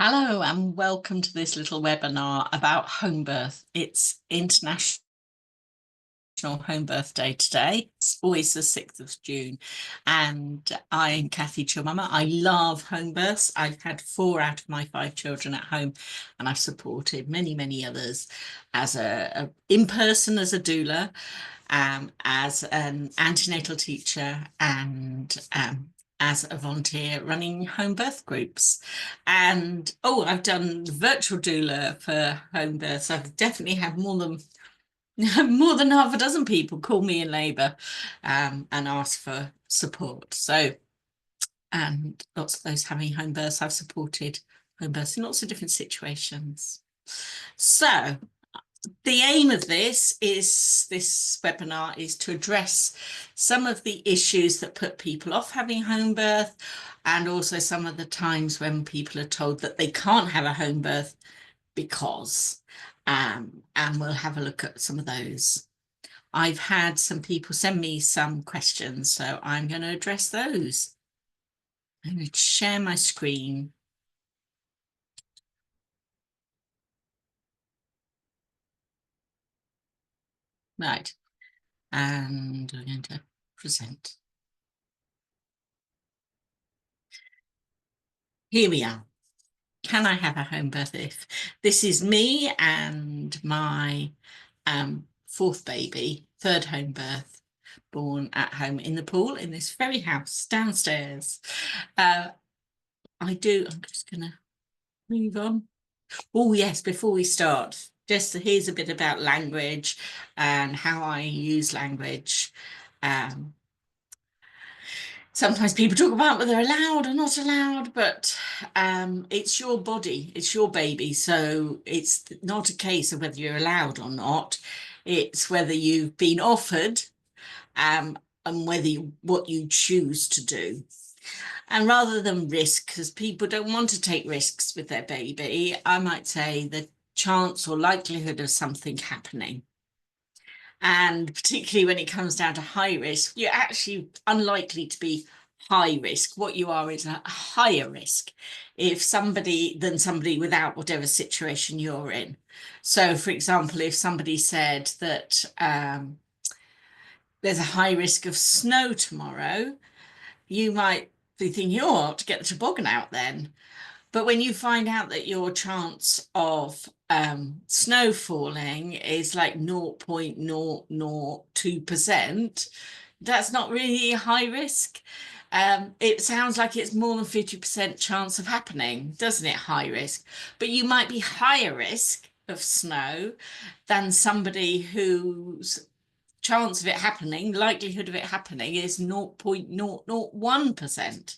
Hello and welcome to this little webinar about home birth. It's International Home Birth Day today. It's always the 6th of June. And I'm Kathy Chilmama. I love home births. I've had 4 out of my 5 children at home, and I've supported many, many others as in person as a doula, as an antenatal teacher, and as a volunteer running home birth groups. And I've done virtual doula for home births. I've definitely had more than more than half a dozen people call me in labour and ask for support. So, and lots of those having home births, I've supported home births in lots of different situations. So the aim of this webinar is to address some of the issues that put people off having home birth, and also some of the times when people are told that they can't have a home birth because, and we'll have a look at some of those. I've had some people send me some questions, so I'm going to address those. I'm going to share my screen. Right, and I'm going to present. Here we are. Can I have a home birth if? This is me and my 4th baby, 3rd home birth, born at home in the pool in this very house downstairs. I'm just going to move on. Oh, yes, before we start, just here's a bit about language and how I use language. Sometimes people talk about whether they're allowed or not allowed, but it's your body, it's your baby. So it's not a case of whether you're allowed or not. It's whether you've been offered and what you choose to do. And rather than risk, because people don't want to take risks with their baby, I might say the chance or likelihood of something happening. And particularly when it comes down to high risk, you're actually unlikely to be high risk. What you are is a higher risk than somebody without whatever situation you're in. So, for example, if somebody said that there's a high risk of snow tomorrow, you might be thinking, oh, I ought to get the toboggan out then. But when you find out that your chance of snow falling is like 0.002%, that's not really high risk. It sounds like it's more than 50% chance of happening, doesn't it? High risk. But you might be higher risk of snow than somebody whose chance of it happening, likelihood of it happening, is 0.001%.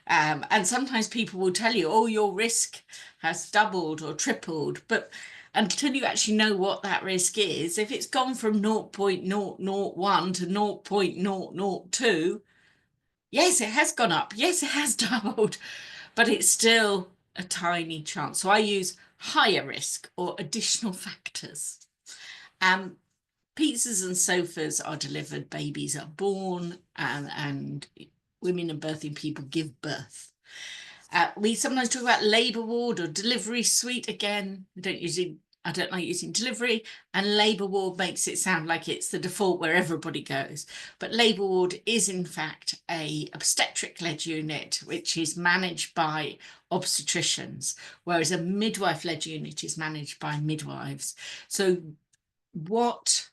And sometimes people will tell you, oh, your risk has doubled or tripled. But until you actually know what that risk is, if it's gone from 0.001 to 0.002, yes, it has gone up. Yes, it has doubled, but it's still a tiny chance. So I use higher risk or additional factors. Pizzas and sofas are delivered, babies are born, and women and birthing people give birth. We sometimes talk about labour ward or delivery suite. Again, I don't like using delivery, and labour ward makes it sound like it's the default where everybody goes. But labour ward is in fact a obstetric-led unit, which is managed by obstetricians, whereas a midwife-led unit is managed by midwives. So what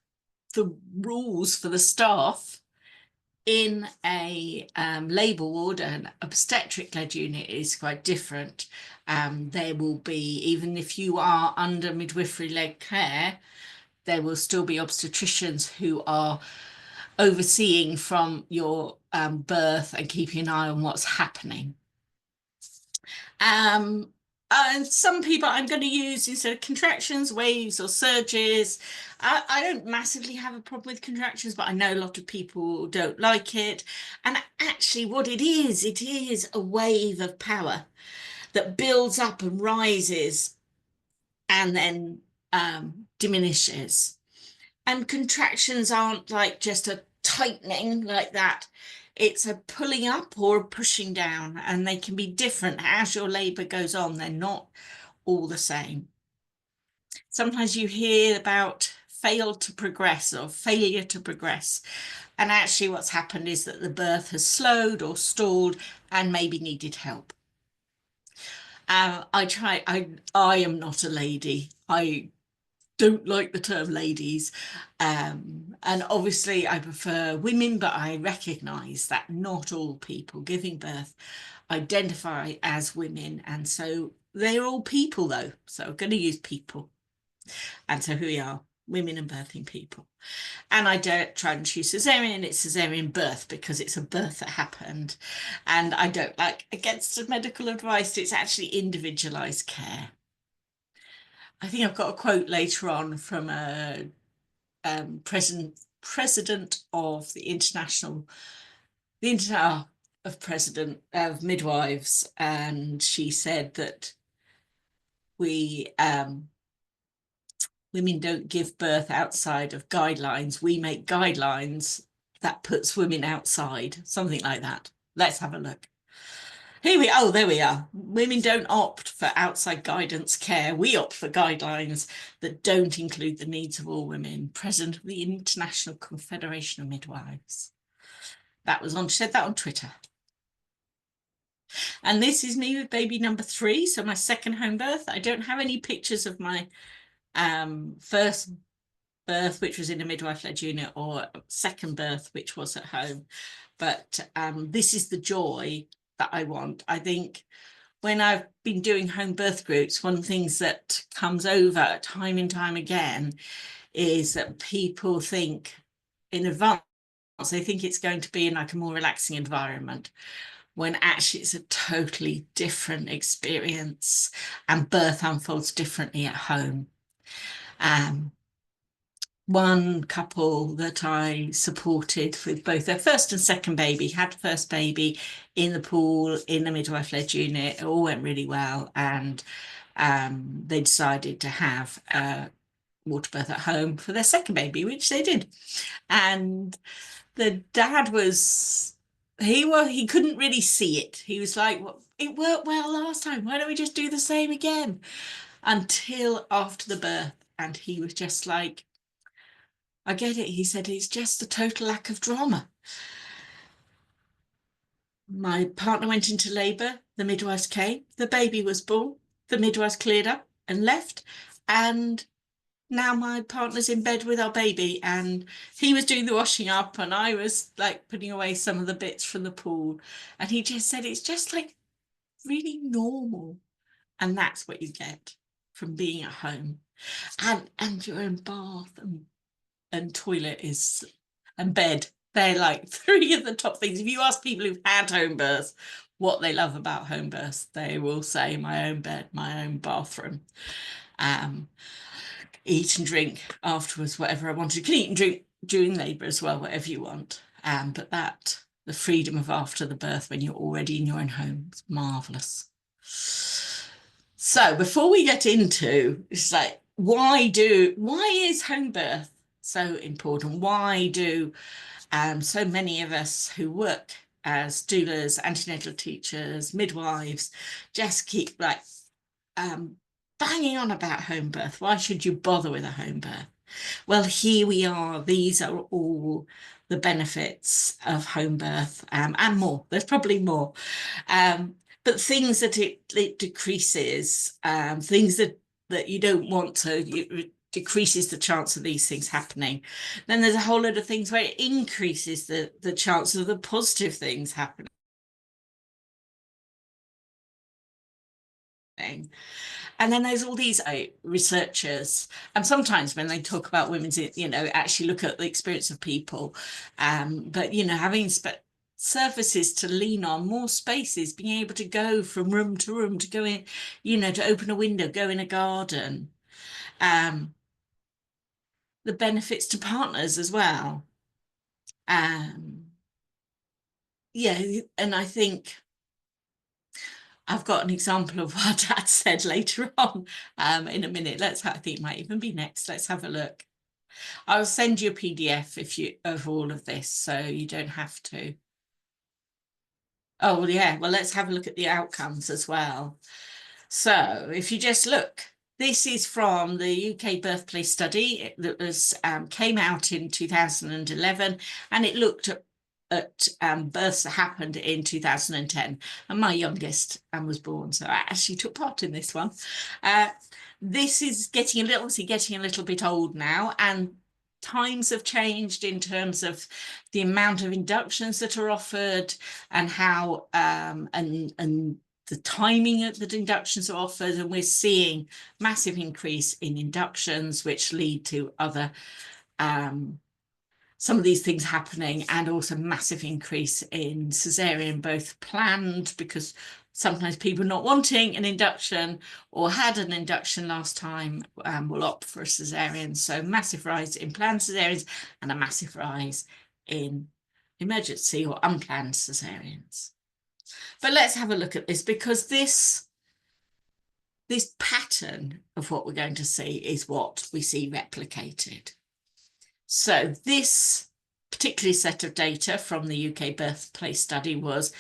the rules for the staff in a labour ward and obstetric-led unit is quite different. There will be, even if you are under midwifery-led care, there will still be obstetricians who are overseeing from your birth and keeping an eye on what's happening. And some people I'm going to use instead of contractions, waves or surges. I don't massively have a problem with contractions, but I know a lot of people don't like it. And actually what it is a wave of power that builds up and rises and then diminishes. And contractions aren't like just a tightening like that. It's a pulling up or a pushing down, and they can be different as your labour goes on. They're not all the same. Sometimes you hear about failed to progress or failure to progress. And actually what's happened is that the birth has slowed or stalled and maybe needed help. I am not a lady. I don't like the term ladies. And obviously I prefer women, but I recognise that not all people giving birth identify as women. And so they're all people though. So I'm going to use people. And so here we are, women and birthing people. And I don't try and choose cesarean, it's cesarean birth because it's a birth that happened. And I don't like against the medical advice, it's actually individualised care. I think I've got a quote later on from a president of the of president of midwives, and she said that we women don't give birth outside of guidelines. We make guidelines that puts women outside, something like that. Let's have a look. There we are. Women don't opt for outside guidance care. We opt for guidelines that don't include the needs of all women. President of the International Confederation of Midwives. She said that on Twitter. And this is me with baby number 3, so my second home birth. I don't have any pictures of my first birth, which was in a midwife-led unit, or second birth, which was at home. But this is the joy that I want. I think when I've been doing home birth groups, one of the things that comes over time and time again is that people think in advance, they think it's going to be in like a more relaxing environment, when actually it's a totally different experience and birth unfolds differently at home. One couple that I supported with both their first and second baby had first baby in the pool in a midwife-led unit. It all went really well, and they decided to have a water birth at home for their second baby, which they did. And the dad he couldn't really see it. He was like, well, it worked well last time. Why don't we just do the same again? Until after the birth, and he was just like, I get it. He said, it's just a total lack of drama. My partner went into labour, the midwives came, the baby was born, the midwives cleared up and left, and now my partner's in bed with our baby, and he was doing the washing up and I was like putting away some of the bits from the pool, and he just said it's just like really normal. And that's what you get from being at home, and your own bath and toilet is and bed. They're like 3 of the top things. If you ask people who've had home births what they love about home births, they will say my own bed, my own bathroom. Eat and drink afterwards, whatever I want. You can eat and drink during labour as well, whatever you want. But the freedom of after the birth when you're already in your own home, is marvellous. So before we get into, it's like, why is home birth so important? Why do so many of us who work as doulas, antenatal teachers, midwives, just keep like banging on about home birth? Why should you bother with a home birth? Well, here we are. These are all the benefits of home birth, and more. There's probably more. But things that it decreases, things that you don't want to, it decreases the chance of these things happening. Then there's a whole load of things where it increases the chance of the positive things happening. And then there's all these researchers, and sometimes when they talk about women's, actually look at the experience of people, but having surfaces to lean on, more spaces, being able to go from room to room, to go in, to open a window, go in a garden, the benefits to partners as well. Yeah, and I think I've got an example of what Dad said later on in a minute. I think it might even be next. Let's have a look. I'll send you a PDF of all of this, so you don't have to Oh, yeah. Well, let's have a look at the outcomes as well. So if you just look, this is from the UK birthplace study that was came out in 2011, and it looked at births that happened in 2010. And my youngest was born, so I actually took part in this one. This is obviously getting a little bit old now, and times have changed in terms of the amount of inductions that are offered and how and the timing that inductions are offered, and we're seeing massive increase in inductions, which lead to other some of these things happening, and also massive increase in cesarean, both planned, because sometimes people not wanting an induction or had an induction last time will opt for a cesarean. So massive rise in planned cesareans and a massive rise in emergency or unplanned cesareans. But let's have a look at this, because this pattern of what we're going to see is what we see replicated. So this particular set of data from the UK birthplace study was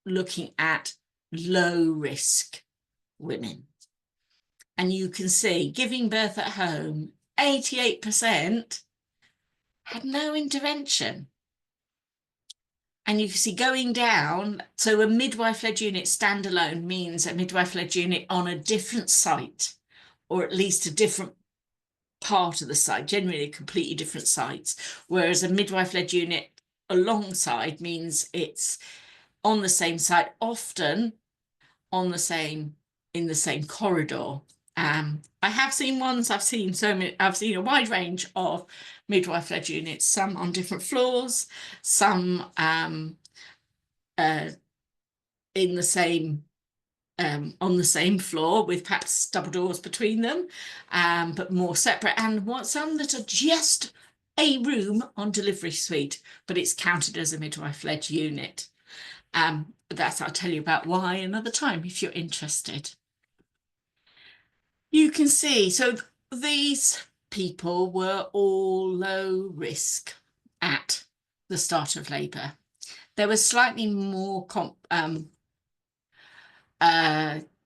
looking at low risk women. And you can see giving birth at home, 88% had no intervention. And you can see going down, so a midwife-led unit standalone means a midwife-led unit on a different site, or at least a different part of the site, generally a completely different sites, whereas a midwife-led unit alongside means it's on the same site, often on the same, in the same corridor. I have seen ones, I've seen a wide range of midwife-led units, some on different floors, some in the same on the same floor with perhaps double doors between them, but more separate, and some that are just a room on delivery suite, but it's counted as a midwife-led unit. I'll tell you about why another time if you're interested. You can see, so these people were all low risk at the start of labour. There was slightly more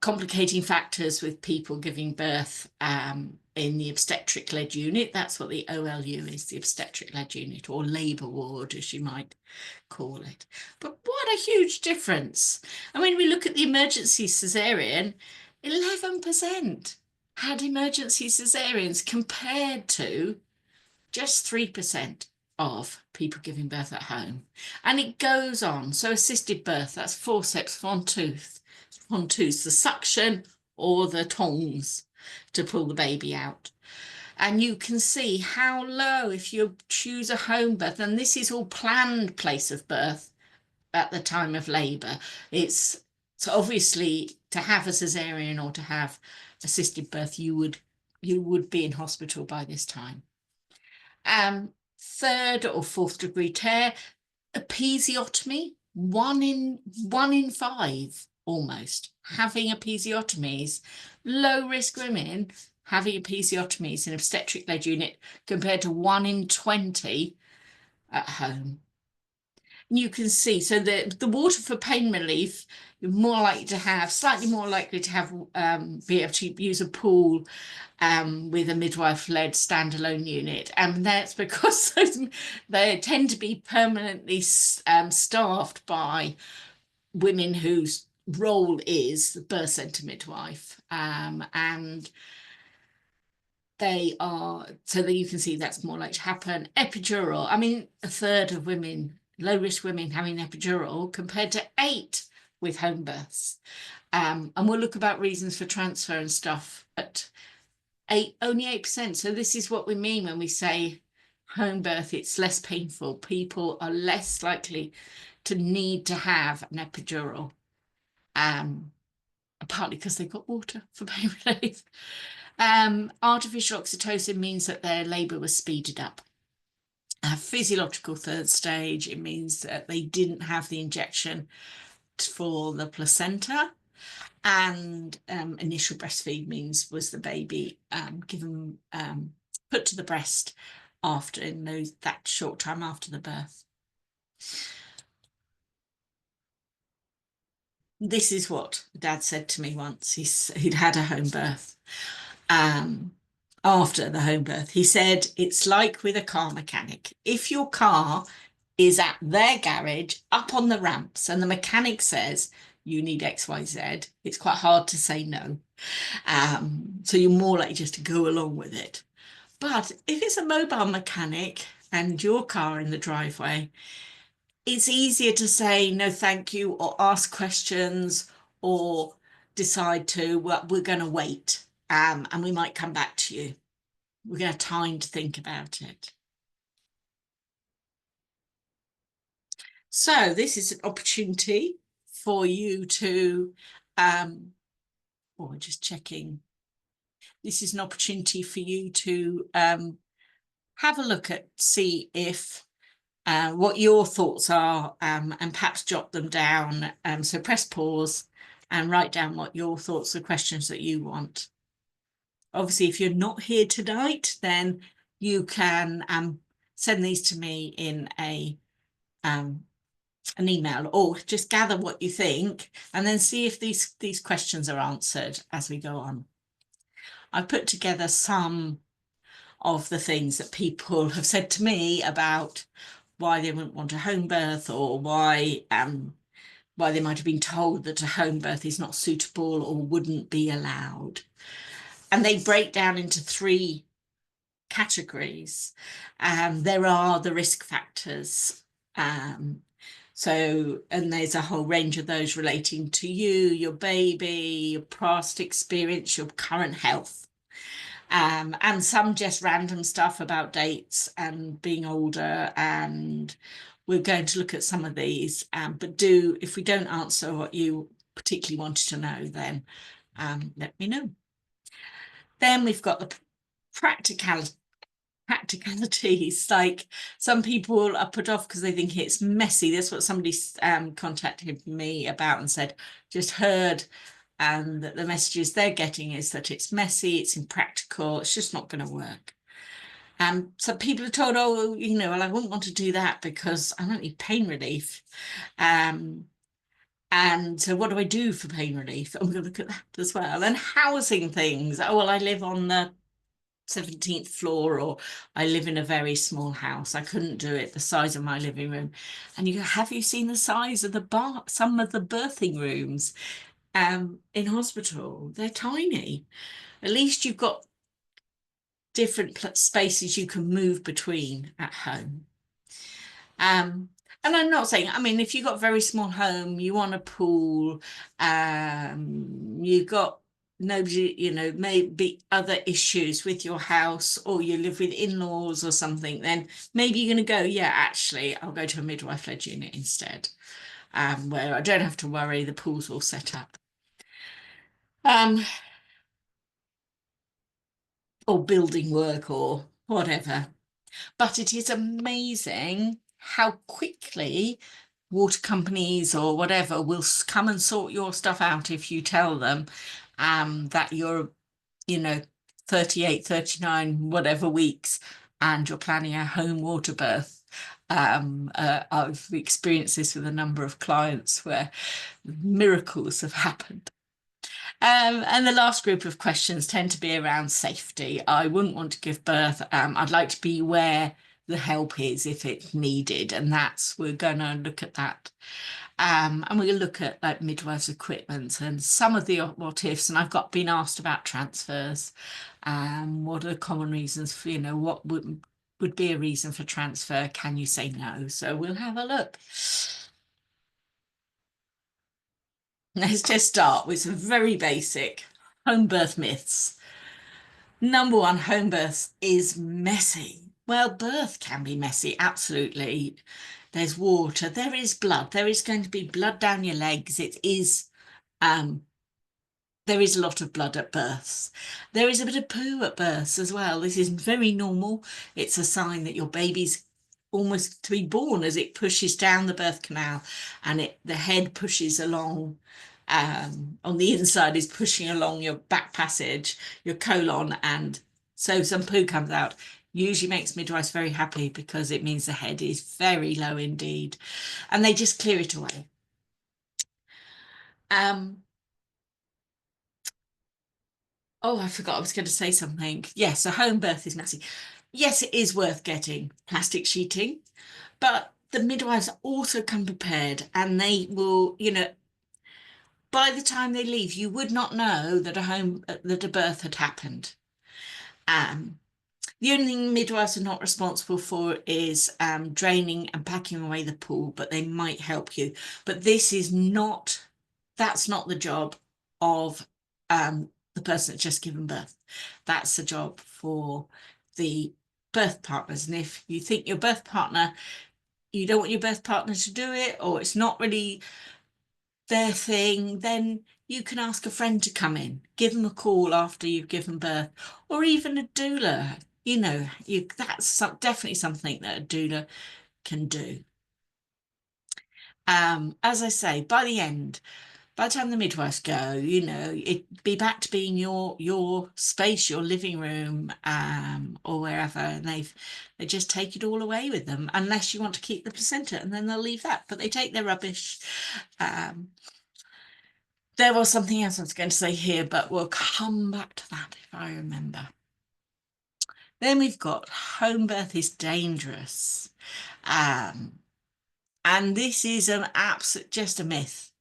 complicating factors with people giving birth in the obstetric-led unit. That's what the OLU is, the obstetric-led unit, or labour ward, as you might call it. But what a huge difference. And when we look at the emergency caesarean, 11% had emergency caesareans compared to just 3% of people giving birth at home. And it goes on. So assisted birth, that's forceps, ventouse, the suction or the tongs to pull the baby out. And you can see how low if you choose a home birth, and this is all planned place of birth at the time of labour. It's so obviously to have a caesarean or to have assisted birth, you would be in hospital by this time. Third or fourth degree tear, episiotomy, one in five almost having episiotomies, low risk women having episiotomies in obstetric-led unit compared to 1 in 20 at home. And you can see, so the water for pain relief, you're slightly more likely to have be able to use a pool with a midwife-led standalone unit, and that's because they tend to be permanently staffed by women whose role is the birth centre midwife, and they are, so that you can see that's more likely to happen. Epidural, I mean, a third of women, low risk women, having epidural compared to 8 with home births. And we'll look about reasons for transfer and stuff, but only 8%. So this is what we mean when we say home birth, it's less painful. People are less likely to need to have an epidural, partly because they've got water for pain relief. Artificial oxytocin means that their labour was speeded up. Physiological third stage, it means that they didn't have the injection for the placenta. And initial breastfeed means was the baby given put to the breast after that short time after the birth. This is what Dad said to me once. He'd had a home birth. Um, After the home birth, he said it's like with a car mechanic. If your car is at their garage up on the ramps and the mechanic says you need XYZ, it's quite hard to say no. So you're more likely just to go along with it. But if it's a mobile mechanic and your car in the driveway, it's easier to say no, thank you, or ask questions, or decide to, well, we're going to wait, and we might come back to you. We're going to have time to think about it. So this is an opportunity for you to, just checking. This is an opportunity for you to have a look at, see if what your thoughts are, and perhaps jot them down. So press pause and write down what your thoughts or questions that you want. Obviously, if you're not here tonight, then you can send these to me in an email, or just gather what you think and then see if these questions are answered as we go on. I've put together some of the things that people have said to me about why they wouldn't want a home birth, or why they might have been told that a home birth is not suitable or wouldn't be allowed. And they break down into 3 categories. There are the risk factors. And there's a whole range of those relating to you, your baby, your past experience, your current health. And some just random stuff about dates and being older, and we're going to look at some of these, but if we don't answer what you particularly wanted to know, then let me know. Then we've got the practicalities. Like, some people are put off because they think it's messy. That's what somebody contacted me about and said, just heard, and that the messages they're getting is that it's messy, it's impractical, it's just not going to work. So people are told, oh, well, I wouldn't want to do that because I don't need pain relief. And so what do I do for pain relief? I'm going to look at that as well. And housing things. Oh, well, I live on the 17th floor, or I live in a very small house. I couldn't do it the size of my living room. And you go, have you seen the size of some of the birthing rooms in hospital? They're tiny. At least you've got different spaces you can move between at home. And I'm not saying, I mean, if you've got a very small home, you want a pool, you've got nobody, maybe other issues with your house, or you live with in-laws or something, then maybe you're going to go, yeah, actually, I'll go to a midwife-led unit instead, where I don't have to worry, the pool's all set up. Or building work or whatever. But it is amazing how quickly water companies or whatever will come and sort your stuff out if you tell them that you're, 38, 39, whatever weeks, and you're planning a home water birth. I've experienced this with a number of clients where miracles have happened. And the last group of questions tend to be around safety. I wouldn't want to give birth. I'd like to be where the help is if it's needed, and we're going to look at that. And we're going to look at like midwives equipment and some of the what ifs. And I've been asked about transfers. What are the common reasons for, what would be a reason for transfer? Can you say no? So we'll have a look. Let's just start with some very basic home birth myths. Number 1, home birth is messy. Well, birth can be messy, absolutely. There's water, there is blood, there is going to be blood down your legs. There is a lot of blood at births. There is a bit of poo at births as well. This is very normal. It's a sign that your baby's almost to be born, as it pushes down the birth canal, and the head pushes along, on the inside is pushing along your back passage, your colon, and so some poo comes out. Usually makes midwives very happy because it means the head is very low indeed, and they just clear it away. Um, oh, I forgot I was going to say something. Yes, a home birth is messy. Yes, it is worth getting plastic sheeting, but the midwives also come prepared and they will, by the time they leave, you would not know that that a birth had happened. Um, The only thing midwives are not responsible for is draining and packing away the pool, but they might help you. But that's not the job of the person that's just given birth. That's the job for the birth partners. And if you think your birth partner, you don't want your birth partner to do it, or it's not really their thing, then you can ask a friend to come in, give them a call after you've given birth, or even a doula. Definitely something that a doula can do. As I say, by the time the midwives go, it'd be back to being your space, your living room, or wherever, and they just take it all away with them, unless you want to keep the placenta, and then they'll leave that. But they take their rubbish. Um, There was something else I was going to say here, but we'll come back to that if I remember. Then we've got home birth is dangerous. Um, and this is an absolute, just a myth.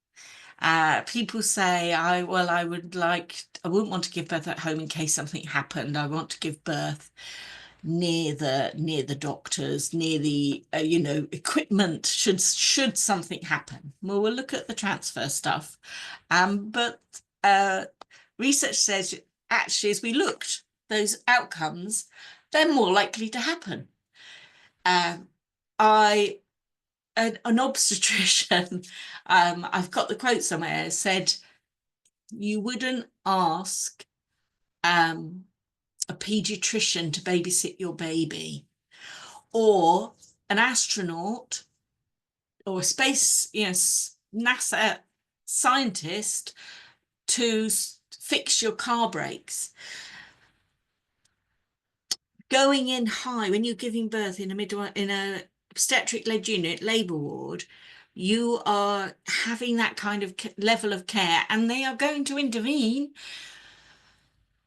People say, I wouldn't want to give birth at home in case something happened. I want to give birth near the doctors, near the equipment should something happen. Well, we'll look at the transfer stuff, but research says actually, as we looked, those outcomes they're more likely to happen. Um, I an obstetrician, I've got the quote somewhere, said you wouldn't ask um, a pediatrician to babysit your baby, or an astronaut, or a space, NASA scientist to fix your car brakes. Going in high when you're giving birth in a obstetric-led unit, labour ward, you are having that kind of level of care, and they are going to intervene.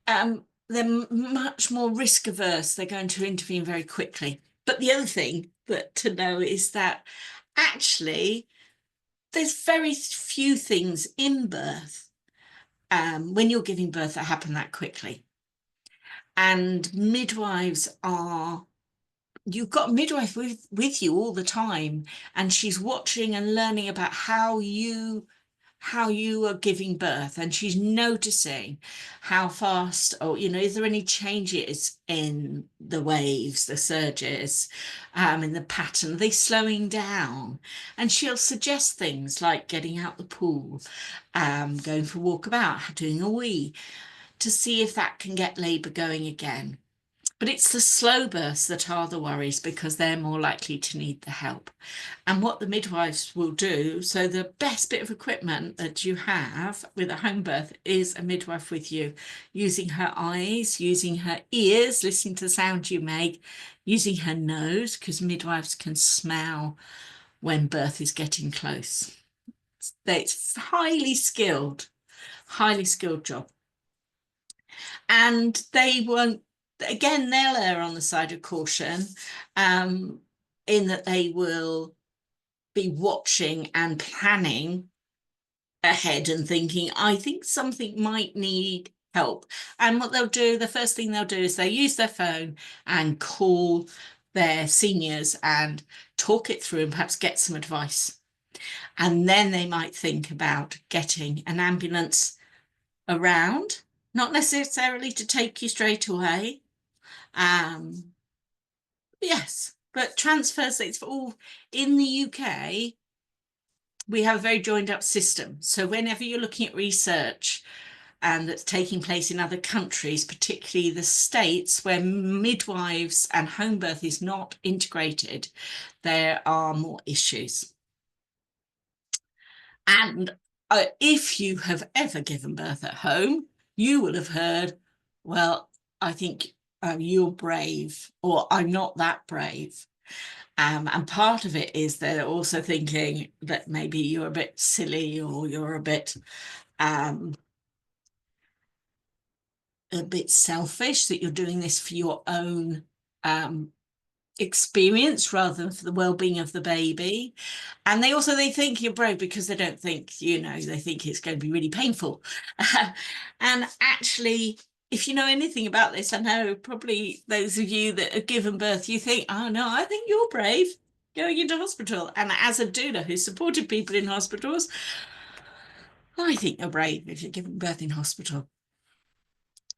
They're much more risk averse. They're going to intervene very quickly. But the other thing that to know is that actually there's very few things in birth when you're giving birth that happen that quickly. And you've got a midwife with you all the time, and she's watching and learning about how you are giving birth, and she's noticing how fast, or is there any changes in the waves, the surges, in the pattern, are they slowing down? And she'll suggest things like getting out the pool, going for a walkabout, doing a wee, to see if that can get labour going again. But it's the slow births that are the worries, because they're more likely to need the help. And what the midwives will do, so the best bit of equipment that you have with a home birth is a midwife with you, using her eyes, using her ears, listening to the sound you make, using her nose, because midwives can smell when birth is getting close. It's highly skilled job. And they won't, again, they'll err on the side of caution, in that they will be watching and planning ahead and thinking, I think something might need help. And what they'll do, the first thing they'll do is they use their phone and call their seniors and talk it through and perhaps get some advice. And then they might think about getting an ambulance around, not necessarily to take you straight away. Yes, but transfers, it's all in the UK. We have a very joined up system. So whenever you're looking at research that's taking place in other countries, particularly the States, where midwives and home birth is not integrated, there are more issues. And if you have ever given birth at home, you will have heard, well, I think you're brave, or I'm not that brave. And part of it is they're also thinking that maybe you're a bit silly, or you're um, a bit selfish, that you're doing this for your own um, experience rather than for the well-being of the baby. And they think you're brave because they don't think, they think it's going to be really painful. And actually, if you know anything about this, I know probably those of you that have given birth, you think, oh no, I think you're brave going into hospital. And as a doula who supported people in hospitals, I think you're brave if you're giving birth in hospital.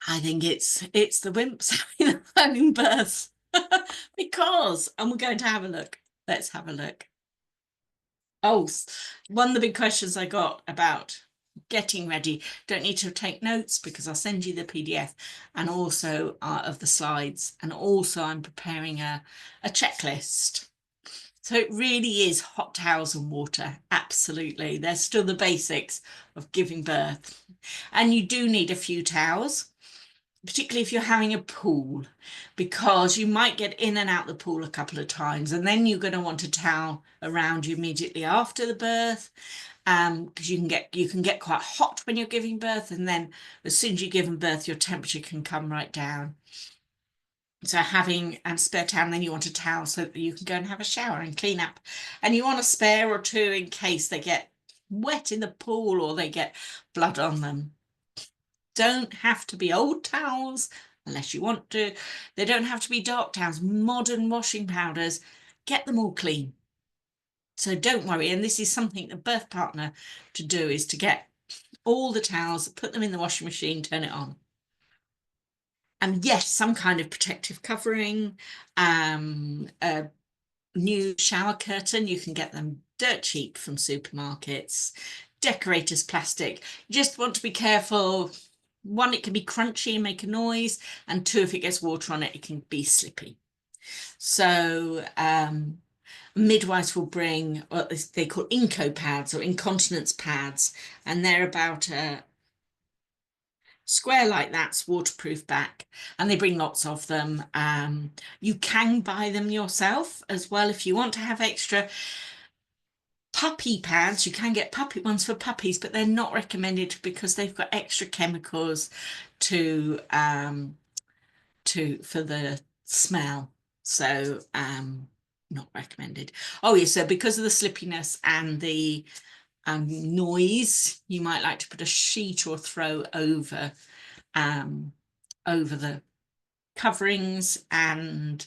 I think it's the wimps having births. Because, and we're going to have a look. Let's have a look. Oh, one of the big questions I got about getting ready. Don't need to take notes because I'll send you the PDF, and also of the slides. And also I'm preparing a checklist. So it really is hot towels and water. Absolutely. They're still the basics of giving birth. And you do need a few towels, particularly if you're having a pool, because you might get in and out the pool a couple of times, and then you're going to want a towel around you immediately after the birth, because you can get quite hot when you're giving birth, and then as soon as you've given birth, your temperature can come right down. So having a spare towel, and then you want a towel so that you can go and have a shower and clean up, and you want a spare or two in case they get wet in the pool or they get blood on them. Don't have to be old towels unless you want to. They don't have to be dark towels. Modern washing powders, get them all clean. So don't worry. And this is something the birth partner to do, is to get all the towels, put them in the washing machine, turn it on. And yes, some kind of protective covering, a new shower curtain. You can get them dirt cheap from supermarkets. Decorators plastic. You just want to be careful. One, it can be crunchy and make a noise, and two, if it gets water on it, it can be slippy. So midwives will bring what they call inco pads or incontinence pads, and they're about a square like that's waterproof back, and they bring lots of them. You can buy them yourself as well if you want to have extra. Puppy pads, you can get puppy ones for puppies, but they're not recommended because they've got extra chemicals to for the smell. So not recommended. Oh yeah, so because of the slippiness and the noise, you might like to put a sheet or throw over the coverings, and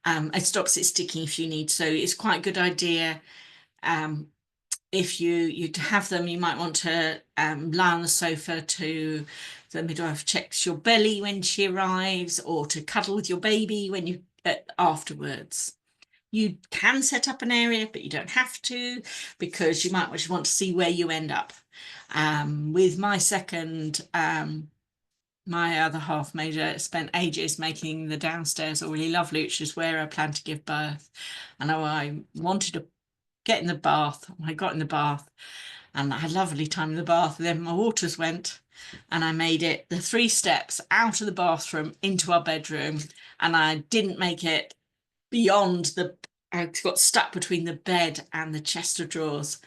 it stops it sticking if you need. So it's quite a good idea. If you have them, you might want to lie on the sofa to the midwife checks your belly when she arrives, or to cuddle with your baby when you afterwards. You can set up an area, but you don't have to, because you might just want to see where you end up. With my second, my other half spent ages making the downstairs all really lovely, which is where I plan to give birth. And I wanted to get in the bath. I got in the bath and I had a lovely time in the bath. And then my waters went, and I made it the 3 steps out of the bathroom into our bedroom. And I didn't make it beyond I got stuck between the bed and the chest of drawers.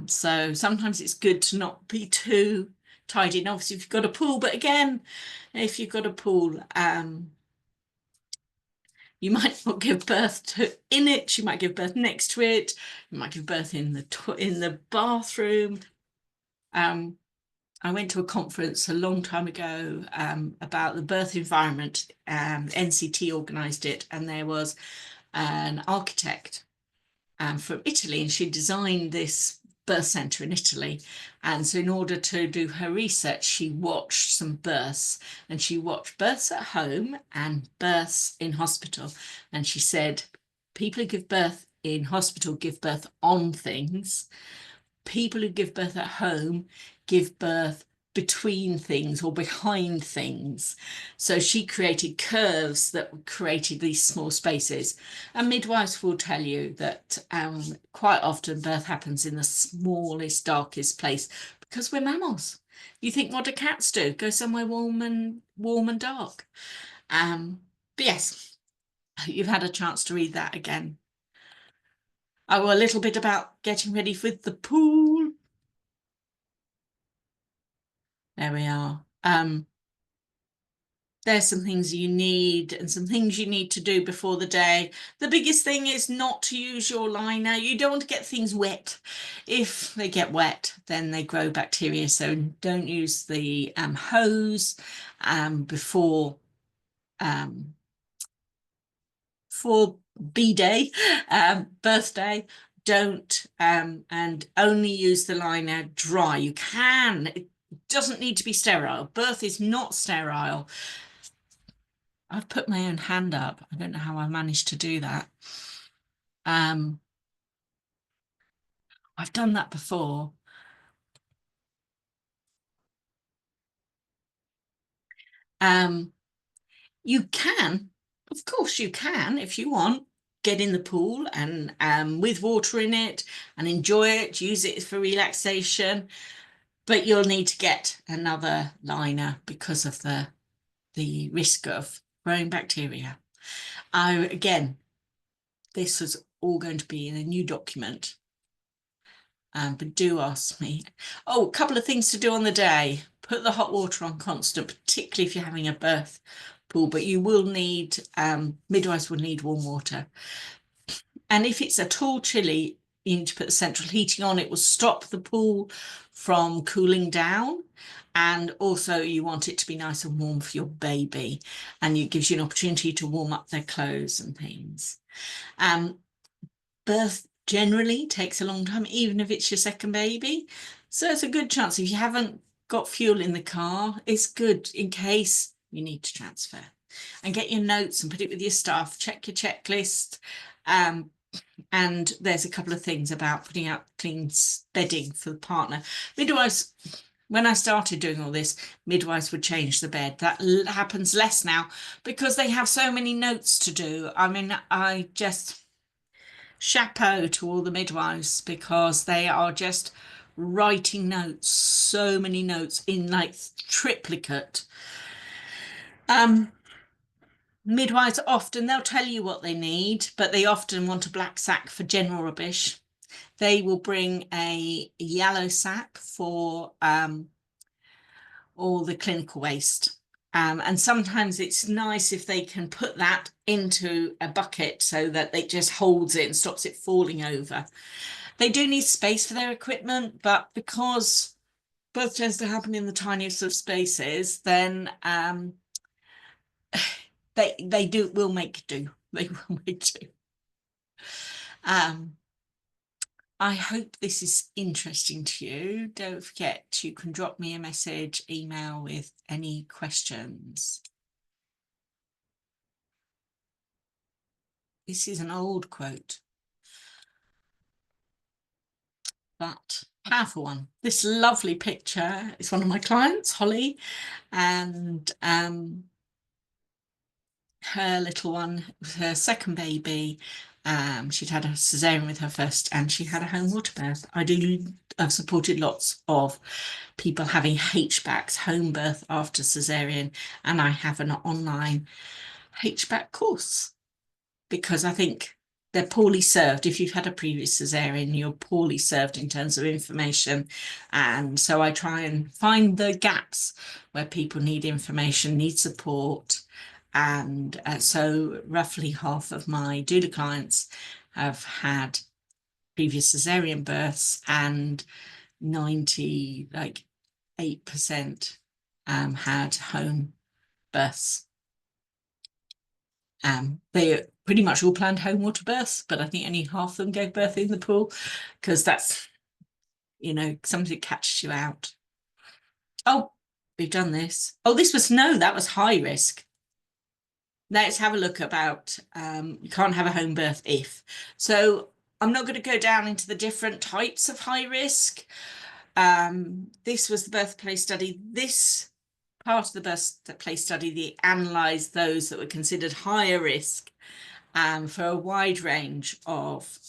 So sometimes it's good to not be too tidy. And obviously, if you've got a pool, but again, if you've got a pool, you might not give birth in it. You might give birth next to it. You might give birth in the bathroom. I went to a conference a long time ago about the birth environment. NCT organised it, and there was an architect from Italy, and she designed this birth centre in Italy. And so in order to do her research, she watched some births, and she watched births at home and births in hospital. And she said, people who give birth in hospital give birth on things. People who give birth at home give birth between things or behind things. So she created curves that created these small spaces. And midwives will tell you that quite often birth happens in the smallest, darkest place, because we're mammals. You think, what do cats do? Go somewhere warm and dark. But yes, You've had a chance to read that again. Oh, a little bit about getting ready for the pool. There we are. There's some things you need and some things you need to do before the day. The biggest thing is not to use your liner. You don't want to get things wet. If they get wet, then they grow bacteria. So don't use the hose before um, for B-Day, birthday. Don't and only use the liner dry. You can. It doesn't need to be sterile. Birth is not sterile. I've put my own hand up. I don't know how I managed to do that. Um, I've done that before. Um, you can, of course, you can if you want. Get in the pool and with water in it and enjoy it. Use it for relaxation, but you'll need to get another liner because of the risk of growing bacteria. Again, this was all going to be in a new document. But do ask me. Oh, a couple of things to do on the day. Put the hot water on constant, particularly if you're having a birth pool, but you will need, midwives will need warm water. And if it's at all chilly, you need to put the central heating on. It will stop the pool from cooling down. And also you want it to be nice and warm for your baby. And it gives you an opportunity to warm up their clothes and things. Birth generally takes a long time, even if it's your second baby. So it's a good chance if you haven't got fuel in the car, it's good in case you need to transfer. And get your notes and put it with your staff, check your checklist. And there's a couple of things about putting out clean bedding for the partner. Midwives, when I started doing all this, midwives would change the bed. That happens less now because they have so many notes to do. I mean, I just chapeau to all the midwives because they are just writing notes, so many notes in like triplicate. Midwives often, they'll tell you what they need, but they often want a black sack for general rubbish. They will bring a yellow sack for all the clinical waste. And sometimes it's nice if they can put that into a bucket so that it just holds it and stops it falling over. They do need space for their equipment, but because birth tends to happen in the tiniest of spaces, then they will make do. They will make do. Um, I hope this is interesting to you. Don't forget, you can drop me a message, email with any questions. This is an old quote, but powerful one. This lovely picture is one of my clients, Holly, and her little one was her second baby. She'd had a cesarean with her first, and she had a home water birth. I've supported lots of people having HBACs, home birth after cesarean, and I have an online HBAC course because I think they're poorly served. If you've had a previous cesarean, you're poorly served in terms of information. And so I try and find the gaps where people need information, need support. And so roughly half of my doula clients have had previous cesarean births, and 90, like 8% had home births. They pretty much all planned home water births, but I think only half of them gave birth in the pool because that's, something catches you out. Oh, we've done this. Oh, that was high risk. Let's have a look about you can't have a home birth if. So I'm not going to go down into the different types of high risk. This was the birthplace study. This part of the birthplace study, they analysed those that were considered higher risk for a wide range of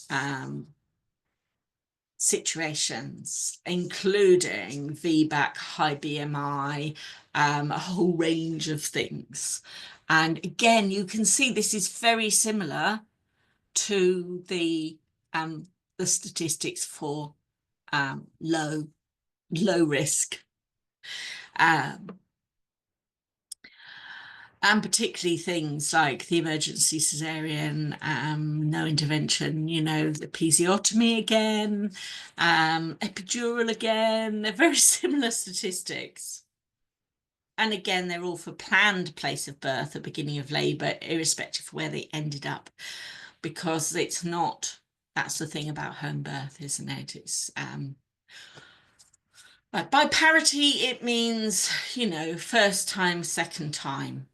situations, including VBAC, high BMI, a whole range of things. And again, you can see this is very similar to the statistics for low risk, um, and particularly things like the emergency cesarean, no intervention, the episiotomy again, epidural again. They're very similar statistics. And again, they're all for planned place of birth at beginning of labour, irrespective of where they ended up, because it's not, that's the thing about home birth, isn't it? It's by parity, it means, first time, second time.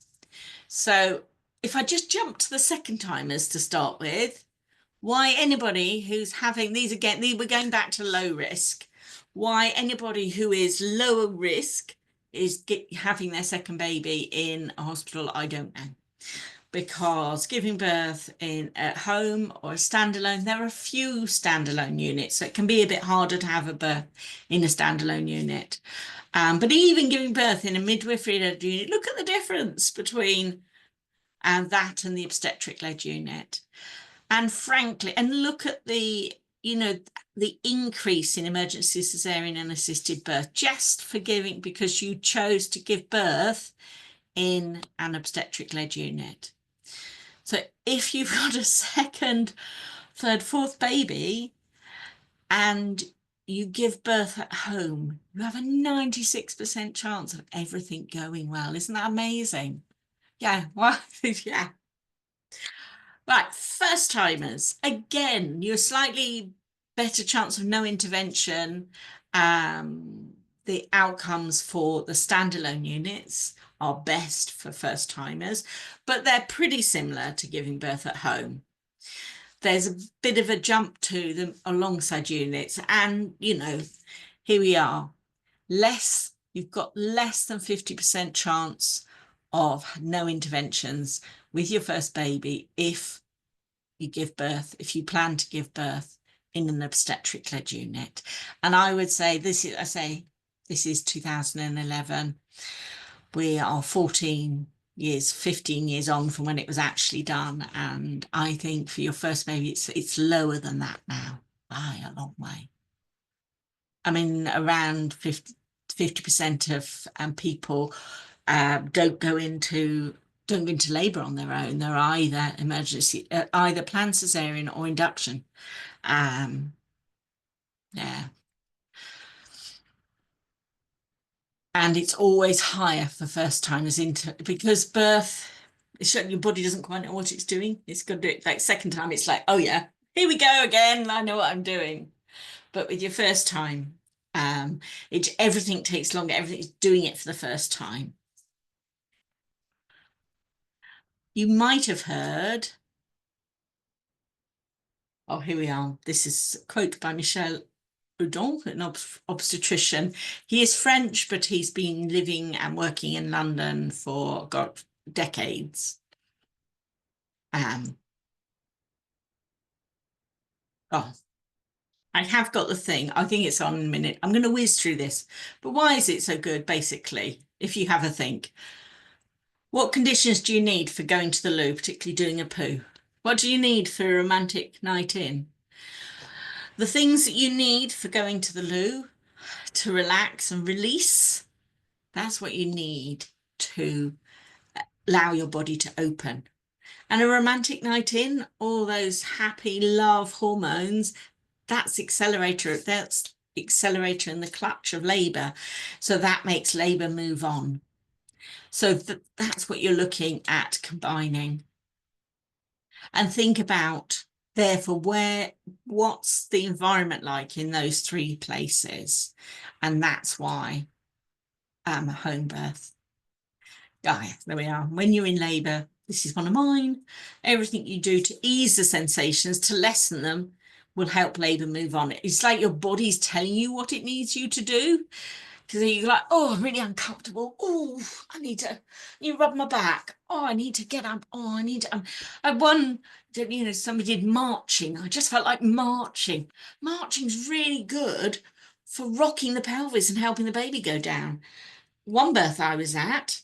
So if I just jump to the second timers to start with, why anybody who's having these again, we're going back to low risk, why anybody who is lower risk is having their second baby in a hospital, I don't know. Because giving birth at home or a standalone, there are a few standalone units, so it can be a bit harder to have a birth in a standalone unit. But even giving birth in a midwifery-led unit, look at the difference between that and the obstetric-led unit. And frankly, and look at the increase in emergency cesarean and assisted birth just for giving, because you chose to give birth in an obstetric-led unit. So if you've got a second, third, fourth baby and you give birth at home, you have a 96% chance of everything going well. Isn't that amazing? Yeah, well, yeah. Right, first timers. Again, you're slightly better chance of no intervention. The outcomes for the standalone units are best for first timers, but they're pretty similar to giving birth at home. There's a bit of a jump to them alongside units, and here we are. You've got less than 50% chance of no interventions with your first baby if you plan to give birth in an obstetric-led unit. And I would say this is 2011. We are 15 years on from when it was actually done. And I think for your first baby, it's lower than that now by a long way. I mean, around 50% of people don't go into labour on their own. They're either either planned cesarean or induction. Yeah. And it's always higher for first timers because birth, your body doesn't quite know what it's doing. It's got to do it like second time. It's like, oh yeah, here we go again. I know what I'm doing. But with your first time, everything takes longer. Everything's doing it for the first time. You might have heard, oh, here we are. This is a quote by Michel Houdon, an obstetrician. He is French, but he's been living and working in London for, God, decades. Oh, I have got the thing. I think it's on in a minute. I'm going to whiz through this. But why is it so good, basically, if you have a think? What conditions do you need for going to the loo, particularly doing a poo? What do you need for a romantic night in? The things that you need for going to the loo to relax and release, that's what you need to allow your body to open. And a romantic night in, all those happy love hormones, that's accelerator in the clutch of labour. So that makes labour move on. So that's what you're looking at combining. And think about, therefore, what's the environment like in those three places? And that's why home birth. Oh, yeah, there we are. When you're in labour, this is one of mine. Everything you do to ease the sensations, to lessen them, will help labour move on. It's like your body's telling you what it needs you to do. Because you're like, oh, I'm really uncomfortable. Oh, you rub my back. Oh, I need to get up. Oh, I need to. Somebody did marching. I just felt like marching. Marching's really good for rocking the pelvis and helping the baby go down. One birth I was at,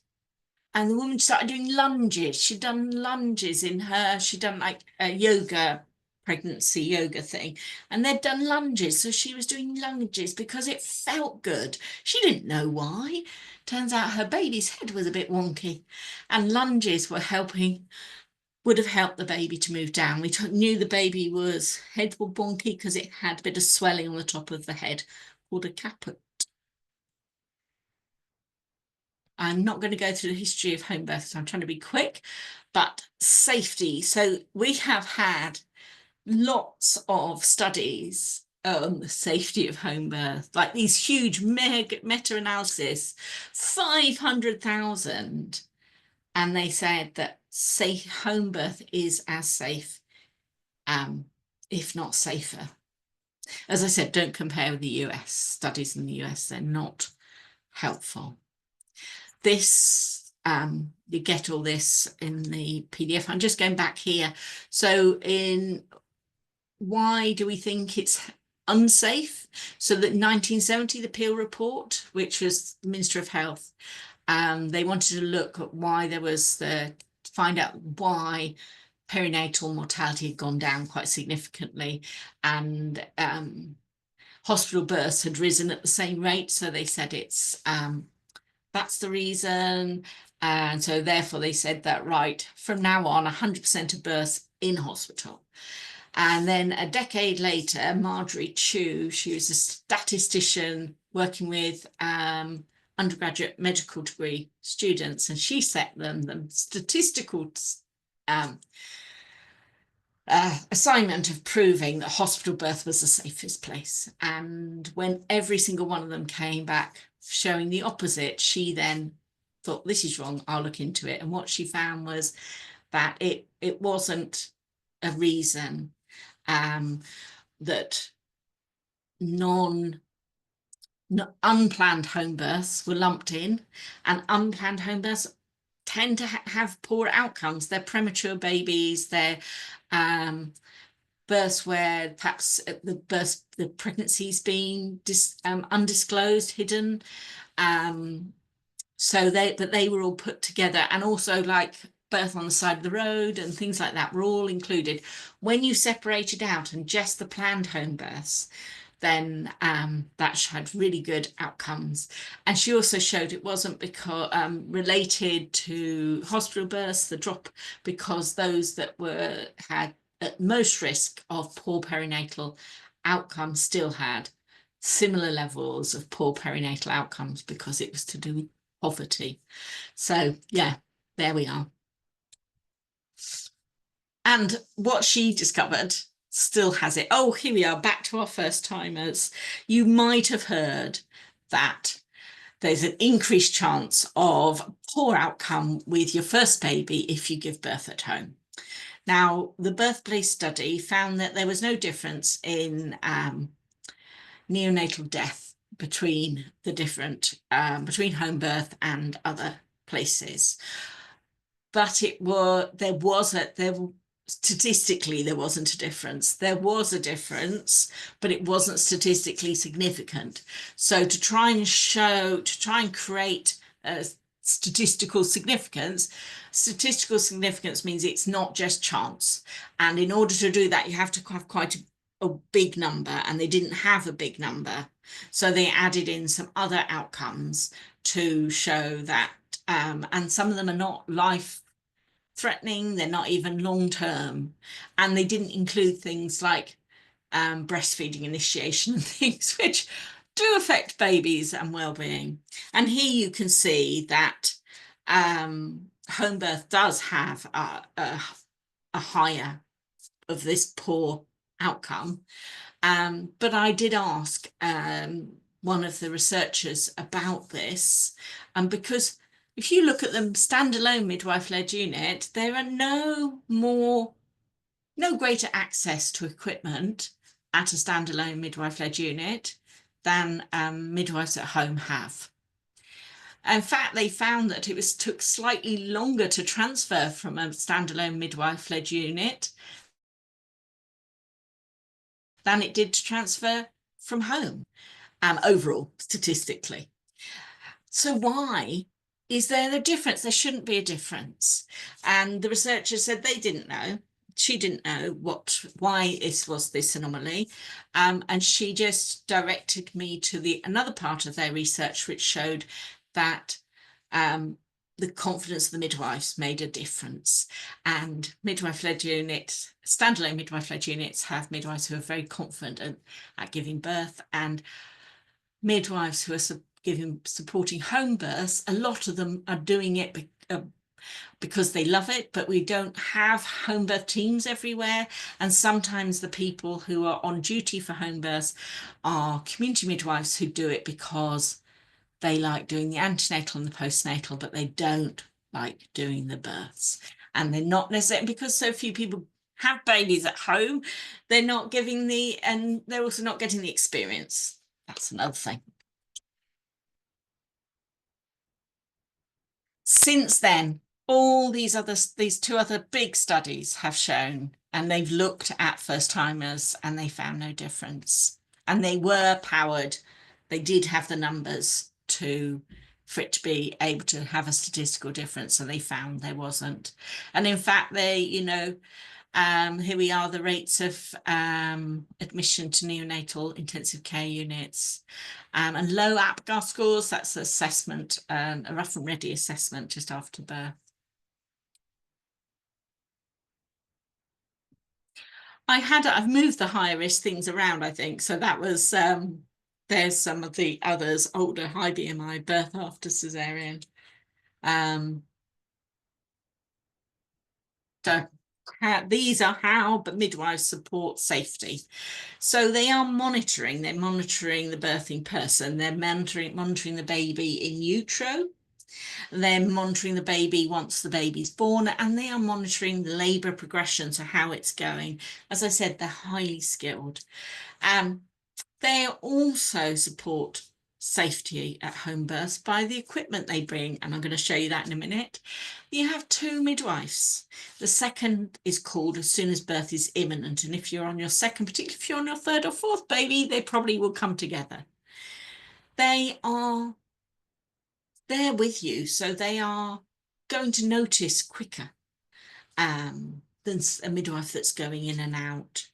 and the woman started doing lunges. She'd done lunges she'd done like a yoga, pregnancy yoga thing, and they'd done lunges. So she was doing lunges because it felt good. She didn't know why. Turns out her baby's head was a bit wonky, and lunges would have helped the baby to move down. We knew the baby was head was wonky because it had a bit of swelling on the top of the head called a caput. I'm not going to go through the history of home births. I'm trying to be quick, but safety. So we have had lots of studies on the safety of home birth, like these huge meta-analysis, 500,000. And they said that safe home birth is as safe, if not safer. As I said, don't compare with the US. Studies in the US, they're not helpful. This, you get all this in the PDF. I'm just going back here. So why do we think it's unsafe? So that 1970, the Peel report, which was the Minister of Health, they wanted to look at why there was find out why perinatal mortality had gone down quite significantly, and hospital births had risen at the same rate. So they said that's the reason. And so therefore they said that, right, from now on, 100% of births in hospital. And then a decade later, Marjorie Chu, she was a statistician working with undergraduate medical degree students, and she set them the statistical assignment of proving that hospital birth was the safest place. And when every single one of them came back showing the opposite, she then thought, this is wrong, I'll look into it. And what she found was that it wasn't a reason that unplanned home births were lumped in, and unplanned home births tend to have poor outcomes. They're premature babies, they're births where perhaps the pregnancy's been undisclosed, hidden. But they were all put together, and also like birth on the side of the road and things like that were all included. When you separated out and just the planned home births, then that had really good outcomes. And she also showed it wasn't because related to hospital births, the drop, because those that had at most risk of poor perinatal outcomes still had similar levels of poor perinatal outcomes because it was to do with poverty. So yeah, there we are. And what she discovered still has it. Oh, here we are, back to our first timers. You might have heard that there's an increased chance of poor outcome with your first baby if you give birth at home. Now, the birthplace study found that there was no difference in neonatal death between between home birth and other places. But statistically, there wasn't a difference. There was a difference, but it wasn't statistically significant. So to try and create statistical significance means it's not just chance. And in order to do that, you have to have quite a big number, and they didn't have a big number. So they added in some other outcomes to show that, and some of them are not life-threatening, they're not even long-term, and they didn't include things like breastfeeding initiation and things which do affect babies and well-being. And here you can see that home birth does have a higher of this poor outcome. But I did ask one of the researchers about this, and because if you look at the standalone midwife-led unit, there are no greater access to equipment at a standalone midwife-led unit than midwives at home have. In fact, they found that it took slightly longer to transfer from a standalone midwife-led unit than it did to transfer from home, overall, statistically. So why Is there a difference? There shouldn't be a difference. And the researchers said they didn't know. She didn't know why this was this anomaly. And she just directed me to another part of their research, which showed that the confidence of the midwives made a difference. And midwife-led units, standalone midwife-led units, have midwives who are very confident at giving birth, and midwives who are supporting home births, a lot of them are doing it because they love it, but we don't have home birth teams everywhere. And sometimes the people who are on duty for home births are community midwives who do it because they like doing the antenatal and the postnatal, but they don't like doing the births. And they're not necessarily, because so few people have babies at home, they're not giving and they're also not getting the experience. That's another thing. Since then, all these two other big studies have shown, and they've looked at first timers and they found no difference. And they were powered, they did have the numbers for it to be able to have a statistical difference, and they found there wasn't. And in fact, here we are, the rates of admission to neonatal intensive care units, and low APGAR scores, that's assessment, a rough and ready assessment just after birth. I've moved the higher risk things around, I think. So that was, there's some of the others, older, high BMI, birth after cesarean. Um, so these are how midwives support safety. So they're monitoring the birthing person, they're monitoring the baby in utero, they're monitoring the baby once the baby's born, and they are monitoring the labour progression, so how it's going. As I said, they're highly skilled. They also support safety at home births by the equipment they bring, and I'm going to show you that in a minute. You have two midwives. The second is called as soon as birth is imminent, and if you're on your second, particularly if you're on your third or fourth baby, they probably will come together. They are there with you, so they are going to notice quicker than a midwife that's going in and out.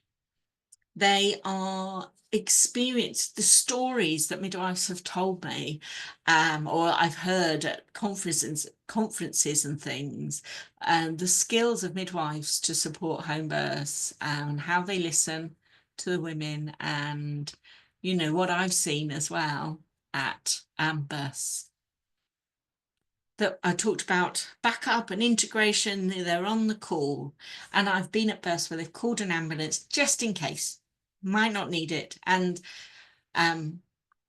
They are experienced the stories that midwives have told me, or I've heard at conferences and things, and the skills of midwives to support home births and how they listen to the women, and what I've seen as well at births. That I talked about backup and integration, they're on the call. And I've been at births where they've called an ambulance just in case, might not need it. And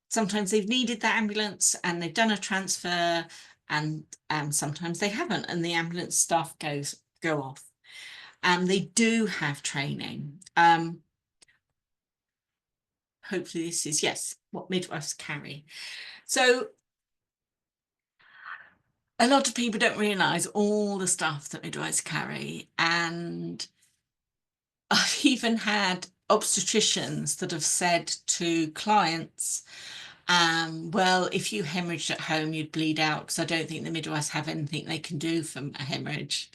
sometimes they've needed that ambulance and they've done a transfer, and sometimes they haven't, and the ambulance staff go off. And they do have training. Hopefully this is, yes, what midwives carry. So a lot of people don't realise all the stuff that midwives carry, and I've even had obstetricians that have said to clients, well, if you hemorrhaged at home, you'd bleed out, because I don't think the midwives have anything they can do for a hemorrhage.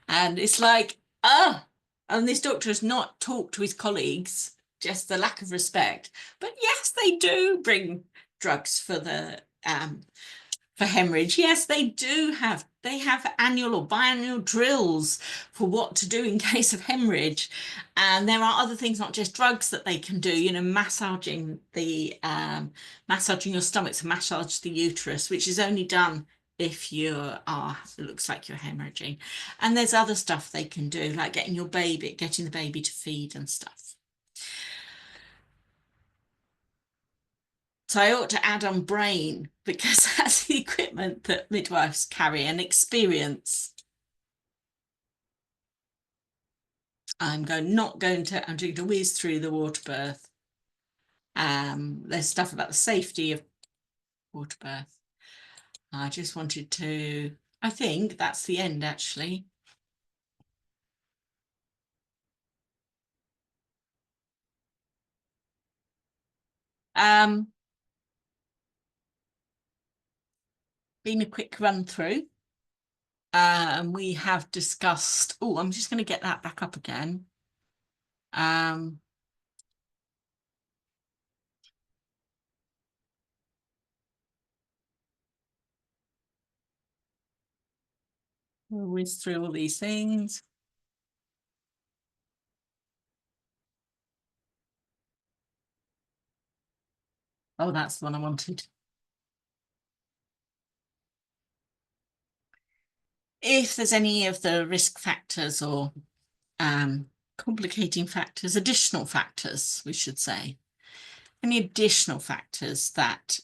And it's like, and this doctor has not talked to his colleagues, just the lack of respect. But yes, they do bring drugs for hemorrhage. Yes, they have annual or biannual drills for what to do in case of hemorrhage. And there are other things, not just drugs, that they can do, massaging massaging your stomach to massage the uterus, which is only done if it looks like you're hemorrhaging. And there's other stuff they can do, like getting the baby to feed and stuff. So I ought to add on brain, because that's the equipment that midwives carry and experience. I'm going to whiz through the water birth. There's stuff about the safety of water birth. I just wanted to, I think that's the end actually. Um, been a quick run through. And we have discussed, oh, I'm just going to get that back up again. Um, we'll whiz through all these things. Oh, that's the one I wanted. If there's any of the risk factors or complicating factors, additional factors, we should say, any additional factors that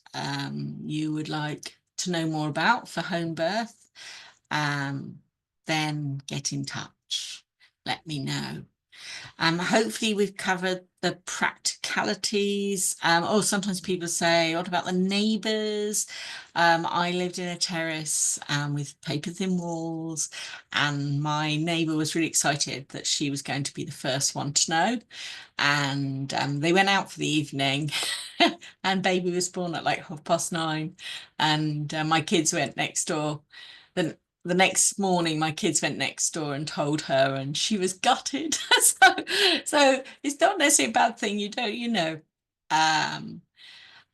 you would like to know more about for home birth, then get in touch. Let me know. Hopefully we've covered the practicalities. Or sometimes people say, what about the neighbours? I lived in a terrace with paper thin walls, and my neighbour was really excited that she was going to be the first one to know. And they went out for the evening and baby was born at like 9:30. And my kids went next door. Then the next morning my kids went next door and told her, and she was gutted. So it's not necessarily a bad thing, um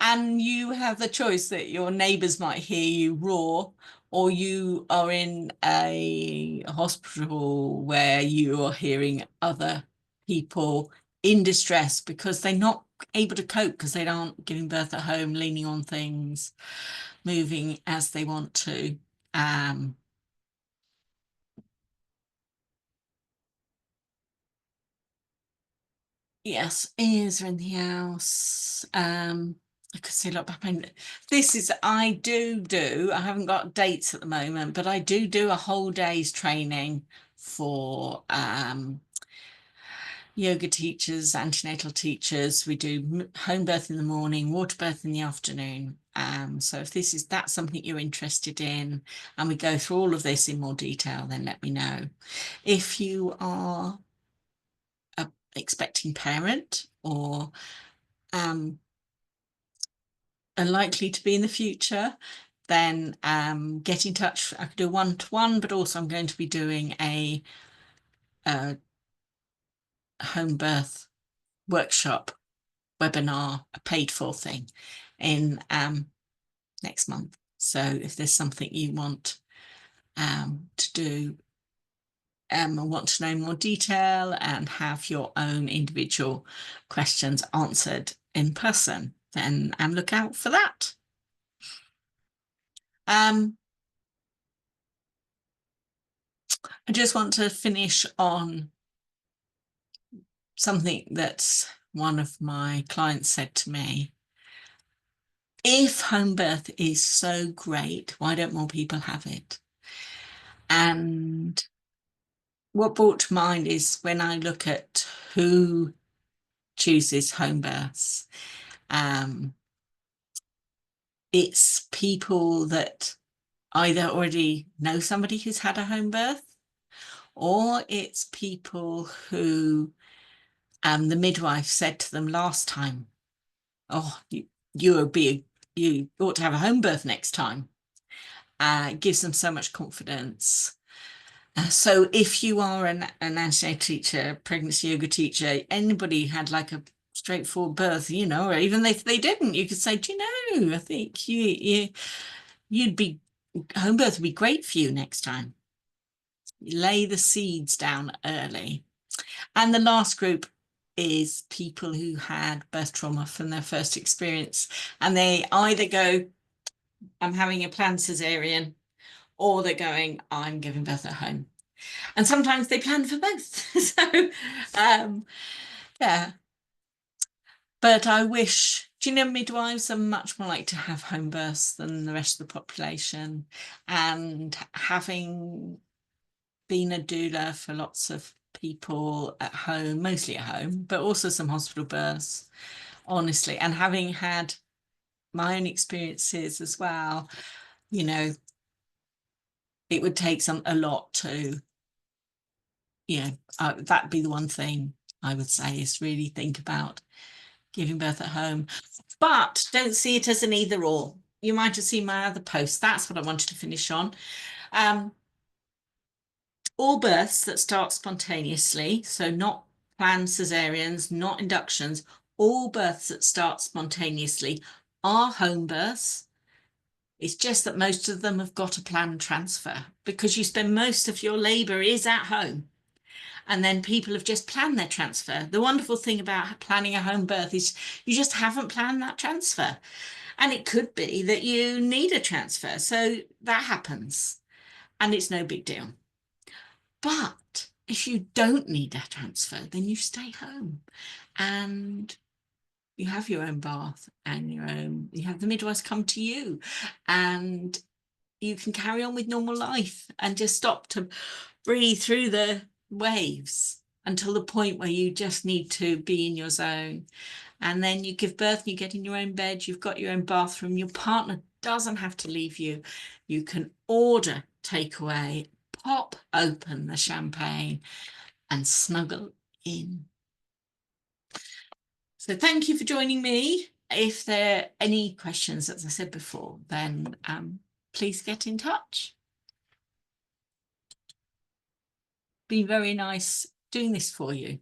and you have the choice that your neighbors might hear you roar, or you are in a hospital where you are hearing other people in distress because they're not able to cope because they aren't giving birth at home, leaning on things, moving as they want to. Yes, is there anything else? I could say a lot, but I mean, I haven't got dates at the moment, but I do a whole day's training for yoga teachers, antenatal teachers. We do home birth in the morning, water birth in the afternoon. So if that's something you're interested in, and we go through all of this in more detail, then let me know. If you are a expecting parent, or um, are likely to be in the future, then get in touch. I could do one-to-one, but also I'm going to be doing a home birth workshop webinar, a paid for thing, in next month. So if there's something you want to do, and want to know more detail and have your own individual questions answered in person, then look out for that. I just want to finish on something that one of my clients said to me. If home birth is so great, why don't more people have it? And what brought to mind is when I look at who chooses home births, it's people that either already know somebody who's had a home birth, or it's people who the midwife said to them last time, oh, you ought to have a home birth next time. It gives them so much confidence. So if you are an antenatal teacher, pregnancy yoga teacher, anybody had like a straightforward birth, or even if they didn't, you could say, do you know, I think you'd be, home birth would be great for you next time. Lay the seeds down early. And the last group is people who had birth trauma from their first experience, and they either go, I'm having a planned cesarean, or they're going, I'm giving birth at home. And sometimes they plan for both. So, yeah. But I wish, midwives are much more likely to have home births than the rest of the population. And having been a doula for lots of people at home, mostly at home, but also some hospital births, honestly, and having had my own experiences as well, it would take a lot to, that'd be the one thing I would say, is really think about giving birth at home. But don't see it as an either or. you might have seen my other post. That's what I wanted to finish on. Um, all births that start spontaneously, so not planned cesareans, not inductions, all births that start spontaneously are home births. It's just that most of them have got a planned transfer because you spend most of your labour is at home. And then people have just planned their transfer. The wonderful thing about planning a home birth is you just haven't planned that transfer. And it could be that you need a transfer. So that happens and it's no big deal. But if you don't need a transfer, then you stay home and you have your own bath and you have the midwives come to you and you can carry on with normal life and just stop to breathe through the waves until the point where you just need to be in your zone. And then you give birth, you get in your own bed, you've got your own bathroom, your partner doesn't have to leave you. You can order takeaway, pop open the champagne and snuggle in. So thank you for joining me. If there are any questions, as I said before, then please get in touch. Been very nice doing this for you.